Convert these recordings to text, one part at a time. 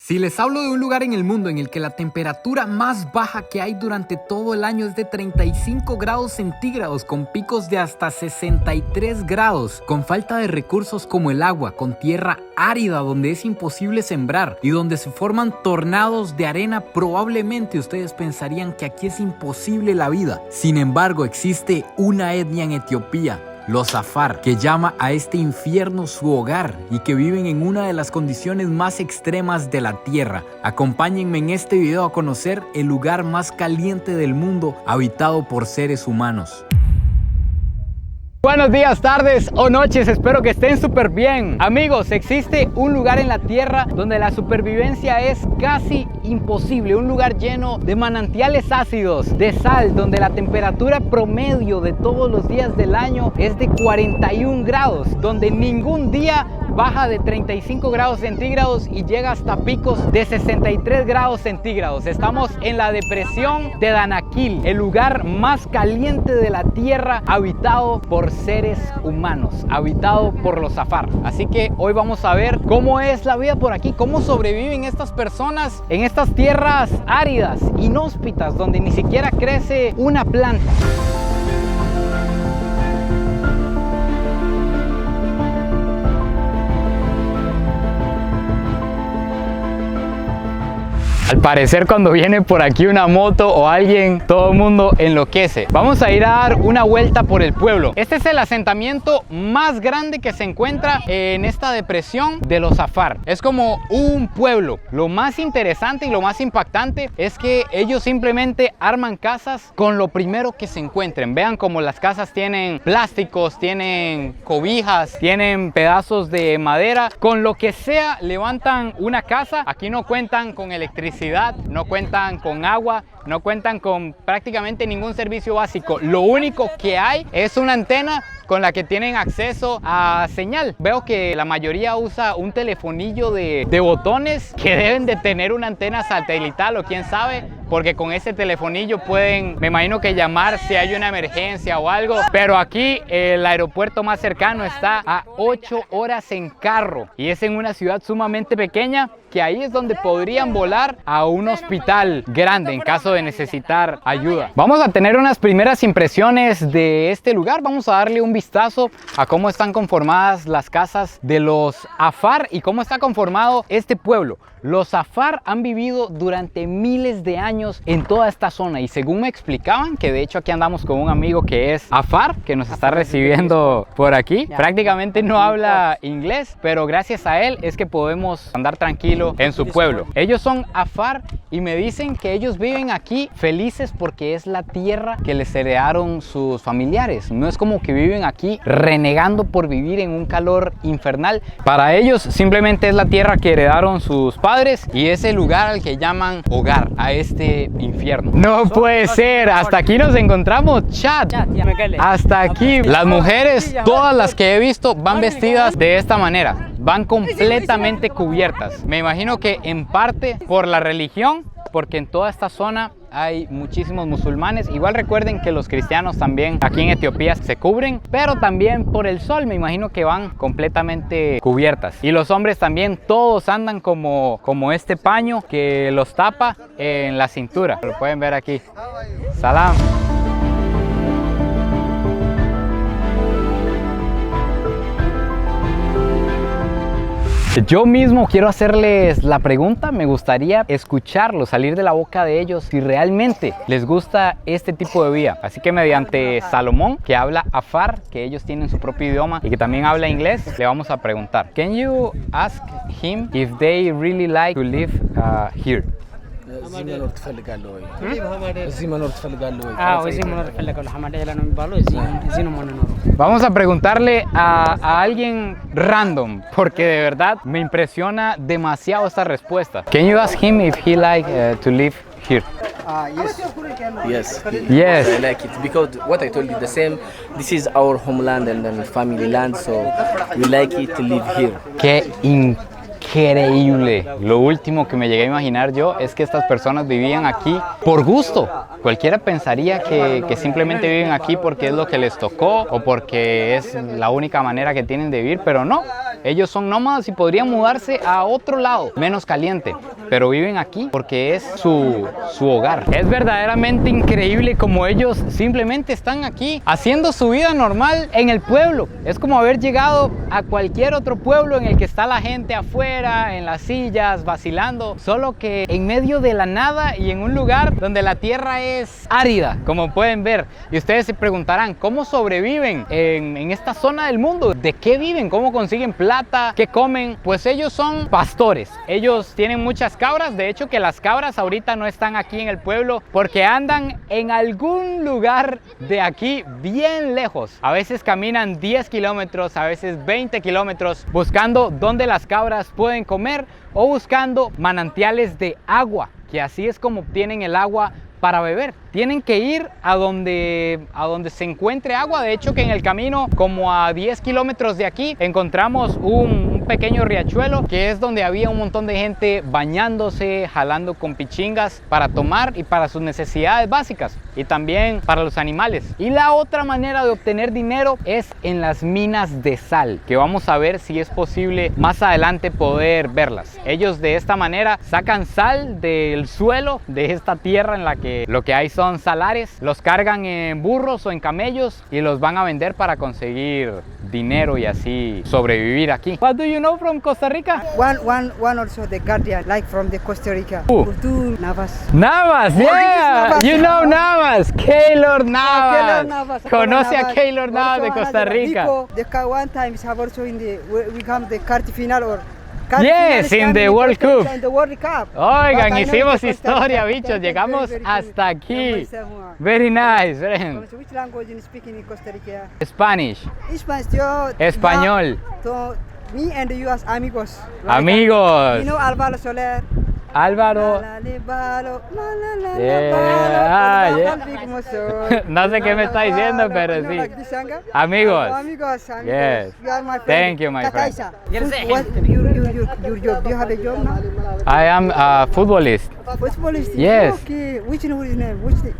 Si les hablo de un lugar en el mundo en el que la temperatura más baja que hay durante todo el año es de 35 grados centígrados con picos de hasta 63 grados, con falta de recursos como el agua, con tierra árida donde es imposible sembrar y donde se forman tornados de arena, probablemente ustedes pensarían que aquí es imposible la vida. Sin embargo, existe una etnia en Etiopía, los Afar, que llama a este infierno su hogar y que viven en una de las condiciones más extremas de la tierra. Acompáñenme en este video a conocer el lugar más caliente del mundo habitado por seres humanos. Buenos días, tardes o noches, espero que estén súper bien. Amigos, existe un lugar en la tierra donde la supervivencia es casi imposible. Un lugar lleno de manantiales ácidos, de sal, donde la temperatura promedio de todos los días del año es de 41 grados, donde ningún día baja de 35 grados centígrados y llega hasta picos de 63 grados centígrados. Estamos en la depresión de Danakil, el lugar más caliente de la tierra, habitado por seres humanos, habitado por los Afar. Así que hoy vamos a ver cómo es la vida por aquí, cómo sobreviven estas personas en estas tierras áridas, inhóspitas, donde ni siquiera crece una planta. Al parecer, cuando viene por aquí una moto o alguien, todo el mundo enloquece. Vamos a ir a dar una vuelta por el pueblo. Este es el asentamiento más grande que se encuentra en esta depresión de los Afar. Es como un pueblo. Lo más interesante y lo más impactante es que ellos simplemente arman casas con lo primero que se encuentren. Vean cómo las casas tienen plásticos, tienen cobijas, tienen pedazos de madera. Con lo que sea levantan una casa. Aquí no cuentan con electricidad, no cuentan con agua, no cuentan con prácticamente ningún servicio básico. Lo único que hay es una antena con la que tienen acceso a señal. Veo que la mayoría usa un telefonillo de botones que deben de tener una antena satelital o quién sabe, porque con ese telefonillo pueden, me imagino que llamar si hay una emergencia o algo. Pero aquí el aeropuerto más cercano está a 8 horas en carro y es en una ciudad sumamente pequeña, que ahí es donde podrían volar a un hospital grande en caso de necesitar ayuda. Vamos a tener unas primeras impresiones de este lugar. Vamos a darle un vistazo a cómo están conformadas las casas de los Afar y cómo está conformado este pueblo. Los Afar han vivido durante miles de años en toda esta zona y según me explicaban, que de hecho aquí andamos con un amigo que es Afar, que nos está recibiendo por aquí, prácticamente no habla inglés, pero gracias a él es que podemos andar tranquilo en su pueblo. Ellos son Afar y me dicen que ellos viven aquí felices porque es la tierra que les heredaron sus familiares. No es como que viven aquí renegando por vivir en un calor infernal. Para ellos simplemente es la tierra que heredaron sus padres y es el lugar al que llaman hogar, a este infierno. No puede ser, hasta aquí nos encontramos, chat. Hasta aquí las mujeres, todas las que he visto, van vestidas de esta manera, van completamente cubiertas. Me imagino que en parte por la religión, porque en toda esta zona hay muchísimos musulmanes. Igual recuerden que los cristianos también aquí en Etiopía se cubren, pero también por el sol me imagino que van completamente cubiertas. Y los hombres también, todos andan como este paño que los tapa en la cintura. Lo pueden ver aquí. Salam. Yo mismo quiero hacerles la pregunta, me gustaría escucharlo, salir de la boca de ellos si realmente les gusta este tipo de vida. Así que mediante Salomón, que habla Afar, que ellos tienen su propio idioma y que también habla inglés, le vamos a preguntar. Can you ask him if they really like to live here? Vamos a preguntarle a alguien random, porque de verdad me impresiona demasiado esta respuesta. Can you ask him if he like to live here? Yes. Yes. I like it because what I told you the same. This is our homeland and family land, so we like it to live here. Qué increíble. Lo último que me llegué a imaginar yo es que estas personas vivían aquí por gusto. Cualquiera pensaría que simplemente viven aquí porque es lo que les tocó o porque es la única manera que tienen de vivir, pero no. Ellos son nómadas y podrían mudarse a otro lado, menos caliente. pero viven aquí porque es su hogar. Es verdaderamente increíble como ellos simplemente están aquí haciendo su vida normal en el pueblo. Es como haber llegado a cualquier otro pueblo en el que está la gente afuera, en las sillas, vacilando, solo que en medio de la nada y en un lugar donde la tierra es árida, como pueden ver. Y ustedes se preguntarán, ¿cómo sobreviven en esta zona del mundo? ¿De qué viven? ¿Cómo consiguen plata? ¿Qué comen? Pues ellos son pastores. Ellos tienen muchas cabras. De hecho, que las cabras ahorita no están aquí en el pueblo porque andan en algún lugar de aquí bien lejos. A veces caminan 10 kilómetros, a veces 20 kilómetros buscando dónde las cabras pueden comer o buscando manantiales de agua, que así es como obtienen el agua para beber. Tienen que ir a donde se encuentre agua. De hecho, que en el camino, como a 10 kilómetros de aquí, encontramos un pequeño riachuelo, que es donde había un montón de gente bañándose, jalando con pichingas para tomar y para sus necesidades básicas, y también para los animales. Y la otra manera de obtener dinero es en las minas de sal, que vamos a ver si es posible más adelante poder verlas. Ellos de esta manera sacan sal del suelo de esta tierra en la que lo que hay son salares, los cargan en burros o en camellos y los van a vender para conseguir dinero y así sobrevivir aquí. What do you know from Costa Rica? One also the Guardian, like from the Costa Rica. Who? Navas. Navas, yeah, Navas. you know Navas, Keylor Navas. Keylor Navas. Conoce a Keylor Navas de Costa Rica. One time have also in the we come the quarter final or Yes, in the World Cup. In the World Cup. Oigan, But I know hicimos the Costa historia, Rica. bichos. Very, Llegamos very hasta good. aquí. Very Very nice, friend. Which language you speak in Costa Rica? Spanish. Spanish. Yo, Español. So me and you as amigos. Amigos. You know Álvaro Soler. Álvaro. No sé qué me está diciendo, pero sí. Amigos. Yes. Thank you, my friend. What your job? Do you have a job now? I am a footballist. Footballist. Yes. Okay. Which name? Which name?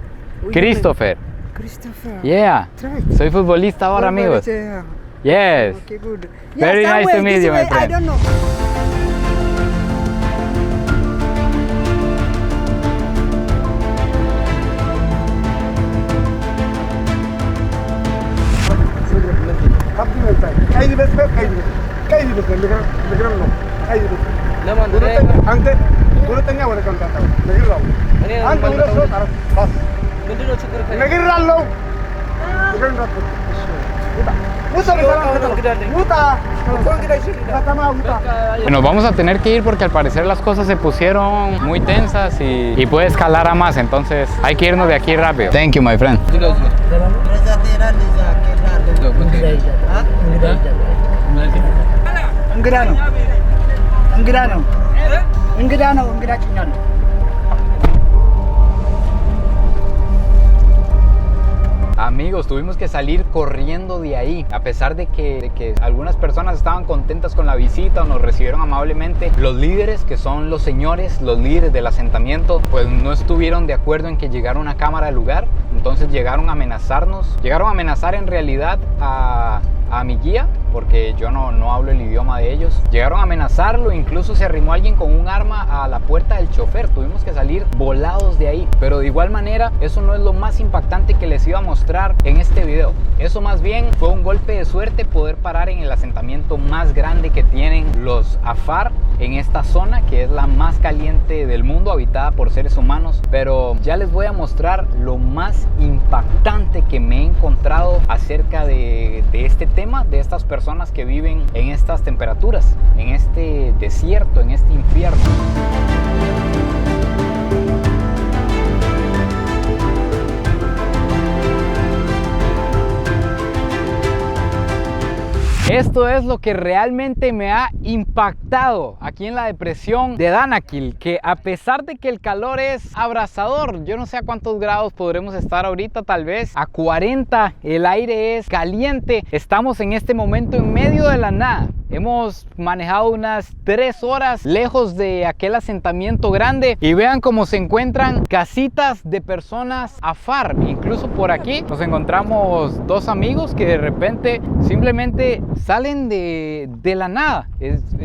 Christopher. Christopher. Yeah. Right. Soy futbolista ahora, amigos. Yes. Okay, good. Very Yeah, nice to meet you, my I friend. don't know. Bueno, vamos a tener que ir porque al parecer las cosas se pusieron muy tensas y puede escalar a más, entonces hay que irnos de aquí rápido. Thank you, my friend. Un grano. Amigos, tuvimos que salir corriendo de ahí, a pesar de que algunas personas estaban contentas con la visita o nos recibieron amablemente. Los líderes, que son los señores, los líderes del asentamiento, pues no estuvieron de acuerdo en que llegara una cámara al lugar. Entonces llegaron a amenazarnos, llegaron a amenazar en realidad a mi guía, porque yo no hablo el idioma de ellos. Llegaron a amenazarlo, incluso se arrimó alguien con un arma a la puerta del chofer. Tuvimos que salir volados de ahí, pero de igual manera eso no es lo más impactante que les iba a mostrar en este video. Eso más bien fue un golpe de suerte, poder parar en el asentamiento más grande que tienen los Afar en esta zona, que es la más caliente del mundo, habitada por seres humanos. Pero ya les voy a mostrar lo más impactante que me he encontrado acerca de este tema, de estas personas que viven en estas temperaturas, en este desierto, en este infierno. Esto es lo que realmente me ha impactado aquí en la depresión de Danakil, que a pesar de que el calor es abrasador, yo no sé a cuántos grados podremos estar ahorita, tal vez a 40, el aire es caliente, estamos en este momento en medio de la nada. Hemos manejado unas 3 horas lejos de aquel asentamiento grande y vean cómo se encuentran casitas de personas afar. Incluso por aquí nos encontramos 2 amigos que de repente simplemente salen de la nada.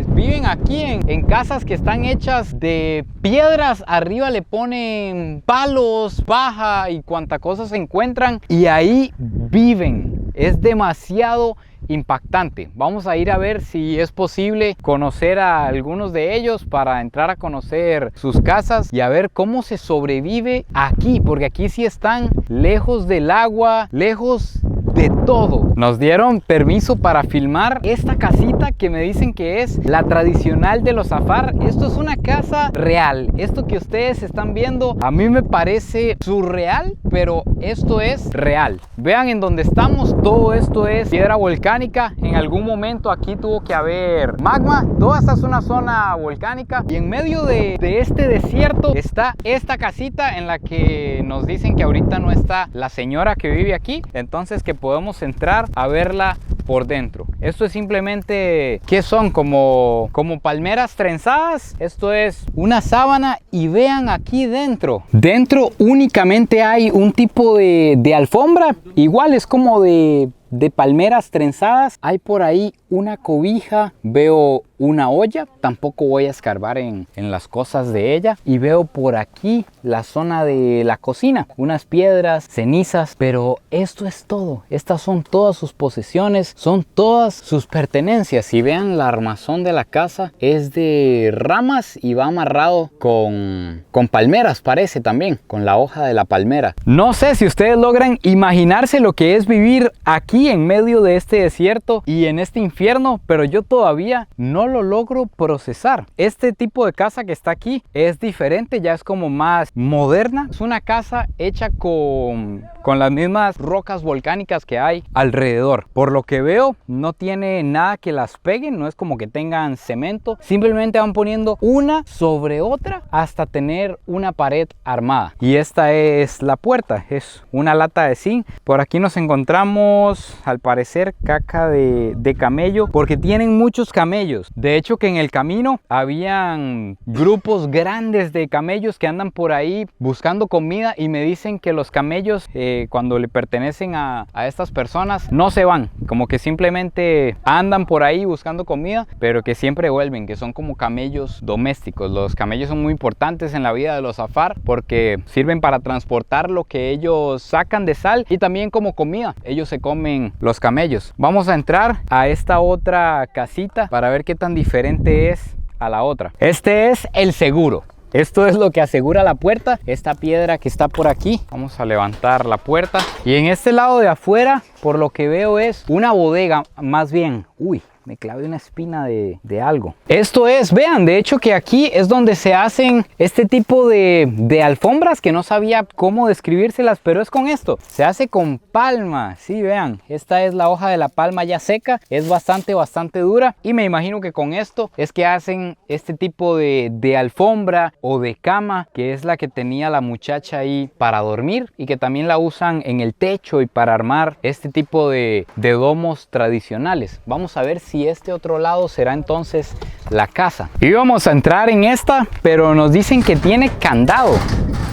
Viven aquí en casas que están hechas de piedras, arriba le ponen palos, paja y cuanta cosa se encuentran y ahí viven. Es demasiado impactante. Vamos a ir a ver si es posible conocer a algunos de ellos para entrar a conocer sus casas y a ver cómo se sobrevive aquí, porque aquí sí están lejos del agua, lejos de todo. Nos dieron permiso para filmar esta casita que me dicen que es la tradicional de los afar. Esto es una casa real. Esto que ustedes están viendo a mí me parece surreal, pero esto es real. Vean en donde estamos, todo esto es piedra volcánica. En algún momento aquí tuvo que haber magma. Toda esta es una zona volcánica y en medio de este desierto está esta casita en la que nos dicen que ahorita no está la señora que vive aquí, entonces que podemos entrar a verla por dentro. Esto es simplemente, ¿qué son? Como palmeras trenzadas. Esto es una sábana y vean aquí dentro. Dentro únicamente hay un tipo de alfombra. Igual es como de palmeras trenzadas. Hay por ahí una cobija, veo una olla, tampoco voy a escarbar en las cosas de ella, y veo por aquí la zona de la cocina, unas piedras, cenizas, pero esto es todo. Estas son todas sus posesiones, son todas sus pertenencias. Y vean, la armazón de la casa es de ramas y va amarrado con palmeras, parece también, con la hoja de la palmera. No sé si ustedes logran imaginarse lo que es vivir aquí en medio de este desierto y en este infierno, pero yo todavía no lo logro procesar. Este tipo de casa que está aquí es diferente, ya es como más moderna. Es una casa hecha con las mismas rocas volcánicas que hay alrededor. Por lo que veo, no tiene nada que las peguen, no es como que tengan cemento, simplemente van poniendo una sobre otra hasta tener una pared armada. Y esta es la puerta, es una lata de zinc. Por aquí nos encontramos, al parecer, caca de camello, porque tienen muchos camellos. De hecho, que en el camino habían grupos grandes de camellos que andan por ahí buscando comida, y me dicen que los camellos cuando le pertenecen a estas personas no se van, como que simplemente andan por ahí buscando comida, pero que siempre vuelven, que son como camellos domésticos. Los camellos son muy importantes en la vida de los afar porque sirven para transportar lo que ellos sacan de sal y también como comida. Ellos se comen los camellos. Vamos a entrar a esta otra casita para ver qué tan diferente es a la otra. Este es el seguro. Esto es lo que asegura la puerta, esta piedra que está por aquí. Vamos a levantar la puerta. Y en este lado de afuera, por lo que veo, es una bodega, más bien. Uy, me clavé una espina de algo. Esto es, vean, de hecho que aquí es donde se hacen este tipo de alfombras, que no sabía cómo describírselas, pero es con esto. Se hace con palma, sí, vean. Esta es la hoja de la palma ya seca, es bastante dura, y me imagino que con esto es que hacen este tipo de alfombra o de cama, que es la que tenía la muchacha ahí para dormir, y que también la usan en el techo y para armar este tipo de domos tradicionales. Vamos a ver si este otro lado será entonces la casa. Y vamos a entrar en esta, pero nos dicen que tiene candado.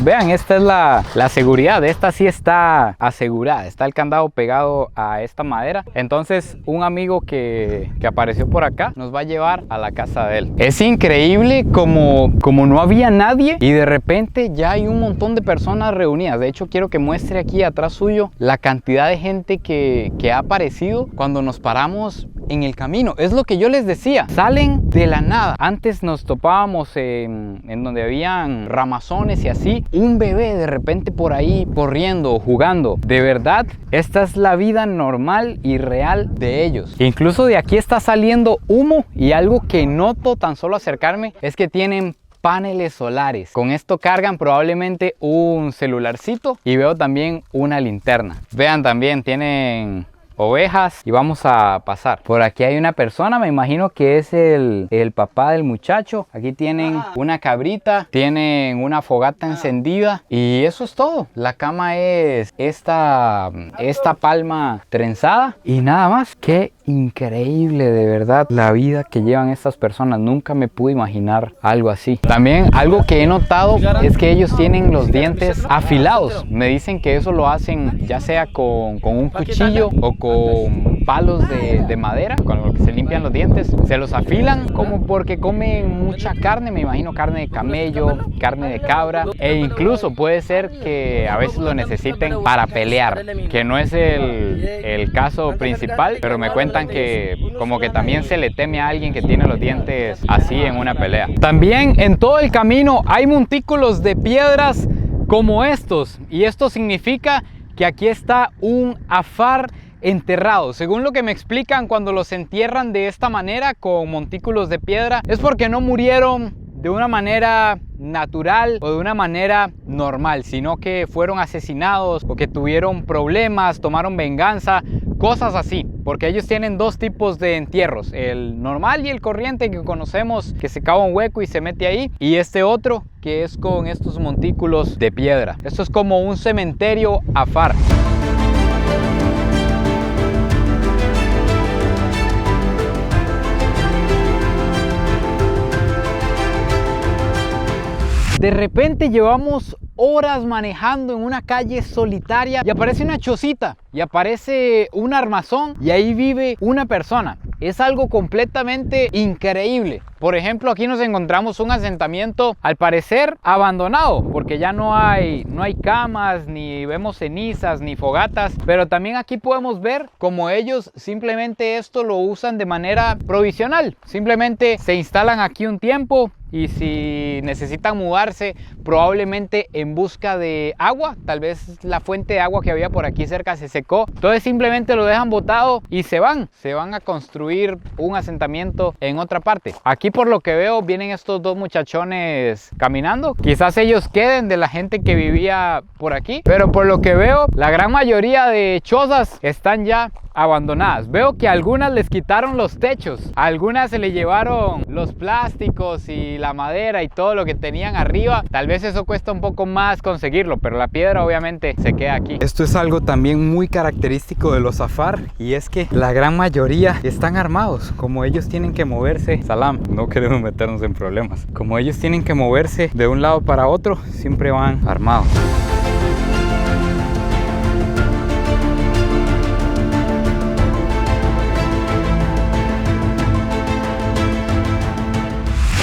Vean, esta es la seguridad. Esta sí está asegurada. Está el candado pegado a esta madera. Entonces un amigo que apareció por acá nos va a llevar a la casa de él. Es increíble como no había nadie y de repente ya hay un montón de personas reunidas. De hecho, quiero que muestre aquí atrás suyo la cantidad de gente que ha aparecido cuando nos paramos en el camino. Es lo que yo les decía, salen de la nada. Antes nos topábamos en donde habían ramazones y así, un bebé de repente por ahí corriendo, jugando. De verdad, esta es la vida normal y real de ellos. Incluso de aquí está saliendo humo, y algo que noto tan solo acercarme es que tienen paneles solares. Con esto cargan probablemente un celularcito, y veo también una linterna. Vean, también tienen ovejas y vamos a pasar. Por aquí hay una persona, me imagino que es el papá del muchacho. Aquí tienen una cabrita, tienen una fogata encendida y eso es todo. La cama es esta palma trenzada y nada más. Qué increíble, de verdad, la vida que llevan estas personas. Nunca me pude imaginar algo así. También algo que he notado es que ellos tienen los dientes afilados. Me dicen que eso lo hacen ya sea con un cuchillo o con palos de madera, con lo que se limpian los dientes. Se los afilan como porque comen mucha carne, me imagino carne de camello, carne de cabra, e incluso puede ser que a veces lo necesiten para pelear, que no es el caso principal, pero me cuentan que como que también se le teme a alguien que tiene los dientes así en una pelea. También en todo el camino hay montículos de piedras como estos, y esto significa que aquí está un afar enterrado. Según lo que me explican, cuando los entierran de esta manera con montículos de piedra es porque no murieron de una manera natural o de una manera normal, sino que fueron asesinados o que tuvieron problemas, tomaron venganza, cosas así, porque ellos tienen dos tipos de entierros, el normal y el corriente que conocemos, que se cava un hueco y se mete ahí, y este otro que es con estos montículos de piedra. Esto es como un cementerio afar. De repente llevamos horas manejando en una calle solitaria y aparece una chocita y aparece un armazón y ahí vive una persona. Es algo completamente increíble. Por ejemplo, aquí nos encontramos un asentamiento al parecer abandonado porque ya no hay camas, ni vemos cenizas, ni fogatas, pero también aquí podemos ver como ellos simplemente esto lo usan de manera provisional. Simplemente se instalan aquí un tiempo y si necesitan mudarse probablemente en busca de agua, tal vez la fuente de agua que había por aquí cerca se secó, entonces simplemente lo dejan botado y se van a construir un asentamiento en otra parte. Aquí por lo que veo vienen estos dos muchachones caminando, quizás ellos queden de la gente que vivía por aquí, pero por lo que veo la gran mayoría de chozas están ya abandonadas. Veo que a algunas les quitaron los techos, a algunas se le llevaron los plásticos y la madera y todo lo que tenían arriba. Tal vez eso cuesta un poco más conseguirlo, pero la piedra obviamente se queda aquí. Esto es algo también muy característico de los afar, y es que la gran mayoría están armados. Como ellos tienen que moverse, salam, no queremos meternos en problemas, como ellos tienen que moverse de un lado para otro, siempre van armados.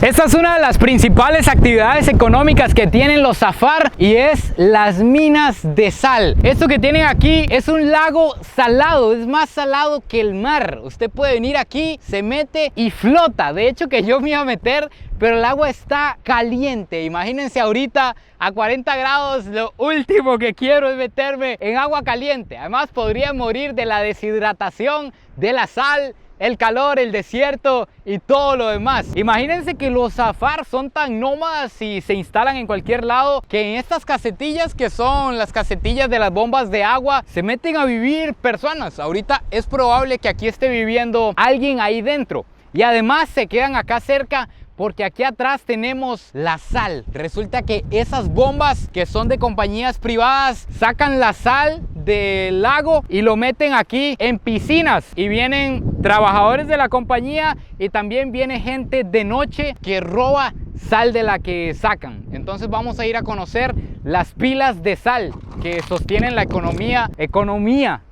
Esta es una de las principales actividades económicas que tienen los afar y es las minas de sal. Esto que tienen aquí es un lago salado, es más salado que el mar. Usted puede venir aquí, se mete y flota. De hecho que yo me iba a meter, pero el agua está caliente. Imagínense ahorita a 40 grados, lo último que quiero es meterme en agua caliente. Además podría morir de la deshidratación de la sal, el calor, el desierto y todo lo demás. Imagínense que los afar son tan nómadas y se instalan en cualquier lado que en estas casetillas, que son las casetillas de las bombas de agua, se meten a vivir personas. Ahorita es probable que aquí esté viviendo alguien ahí dentro, y además se quedan acá cerca porque aquí atrás tenemos la sal. Resulta que esas bombas, que son de compañías privadas, sacan la sal del lago y lo meten aquí en piscinas, y vienen trabajadores de la compañía y también viene gente de noche que roba sal de la que sacan. Entonces vamos a ir a conocer las pilas de sal que sostienen la economía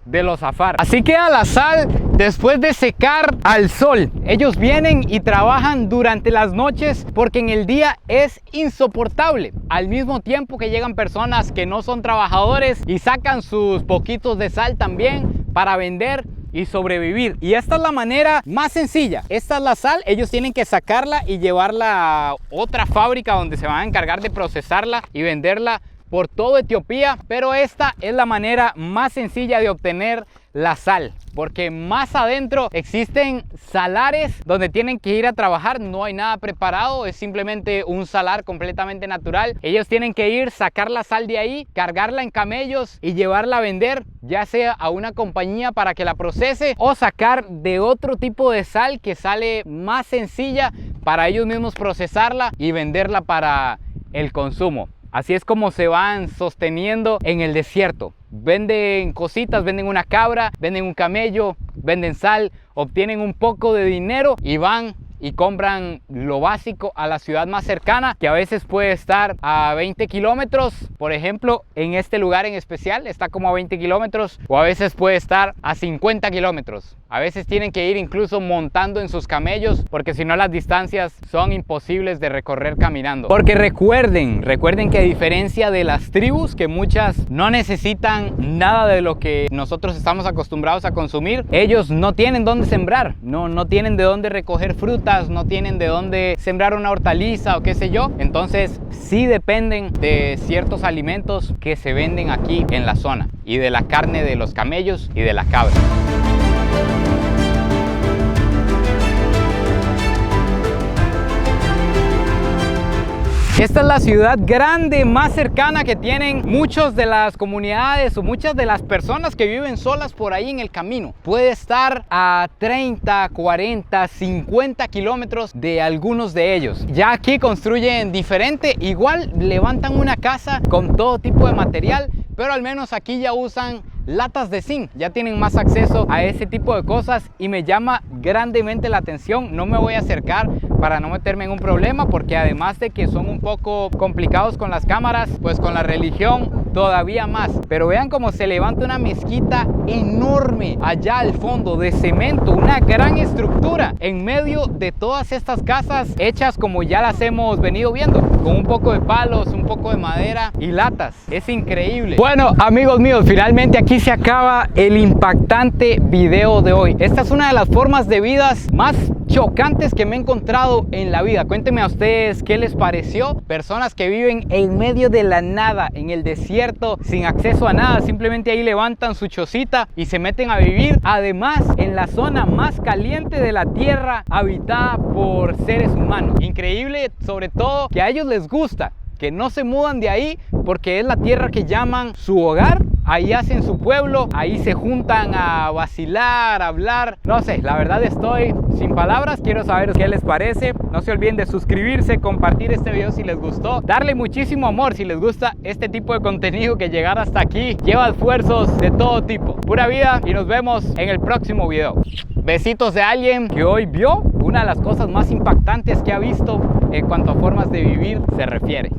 de los afar. Así queda la sal después de secar al sol. Ellos vienen y trabajan durante las noches porque en el día es insoportable. Al mismo tiempo que llegan personas que no son trabajadores y sacan sus poquitos de sal también para vender y sobrevivir. Y esta es la manera más sencilla. Esta es la sal, ellos tienen que sacarla y llevarla a otra fábrica donde se van a encargar de procesarla y venderla por todo Etiopía, pero esta es la manera más sencilla de obtener la sal, porque más adentro existen salares donde tienen que ir a trabajar. No hay nada preparado, es simplemente un salar completamente natural. Ellos tienen que ir, sacar la sal de ahí, cargarla en camellos y llevarla a vender, ya sea a una compañía para que la procese, o sacar de otro tipo de sal que sale más sencilla para ellos mismos procesarla y venderla para el consumo. Así es como se van sosteniendo en el desierto. Venden cositas, venden una cabra, venden un camello, venden sal, obtienen un poco de dinero y van y compran lo básico a la ciudad más cercana, que a veces puede estar a 20 kilómetros. Por ejemplo, en este lugar en especial está como a 20 kilómetros, o a veces puede estar a 50 kilómetros. A veces tienen que ir incluso montando en sus camellos, porque si no las distancias son imposibles de recorrer caminando. Porque recuerden que a diferencia de las tribus, que muchas no necesitan nada de lo que nosotros estamos acostumbrados a consumir, ellos no tienen dónde sembrar, no tienen de dónde recoger frutas, no tienen de dónde sembrar una hortaliza o qué sé yo. Entonces sí dependen de ciertos alimentos que se venden aquí en la zona, y de la carne de los camellos y de la cabra. Esta es la ciudad grande más cercana que tienen muchas de las comunidades o muchas de las personas que viven solas por ahí en el camino. Puede estar a 30, 40, 50 kilómetros de algunos de ellos. Ya aquí construyen diferente, igual levantan una casa con todo tipo de material, pero al menos aquí ya usan latas de zinc, ya tienen más acceso a ese tipo de cosas, y me llama grandemente la atención. No me voy a acercar para no meterme en un problema, porque además de que son un poco complicados con las cámaras, pues con la religión todavía más. Pero vean cómo se levanta una mezquita enorme allá al fondo, de cemento, una gran estructura en medio de todas estas casas hechas como ya las hemos venido viendo, con un poco de palos, un poco de madera y latas. Es increíble. Bueno, amigos míos, finalmente aquí se acaba el impactante video de hoy. Esta es una de las formas de vidas más chocantes que me he encontrado en la vida. Cuéntenme a ustedes qué les pareció. Personas que viven en medio de la nada, en el desierto, sin acceso a nada, simplemente ahí levantan su chocita y se meten a vivir, además en la zona más caliente de la tierra, habitada por seres humanos. Increíble, sobre todo que a ellos les gusta, que no se mudan de ahí porque es la tierra que llaman su hogar. Ahí hacen su pueblo, ahí se juntan a vacilar, a hablar. No sé, la verdad estoy sin palabras. Quiero saber qué les parece. No se olviden de suscribirse, compartir este video si les gustó, darle muchísimo amor si les gusta este tipo de contenido, que llegar hasta aquí lleva esfuerzos de todo tipo. Pura vida, y nos vemos en el próximo video. Besitos de alguien que hoy vio una de las cosas más impactantes que ha visto en cuanto a formas de vivir se refiere.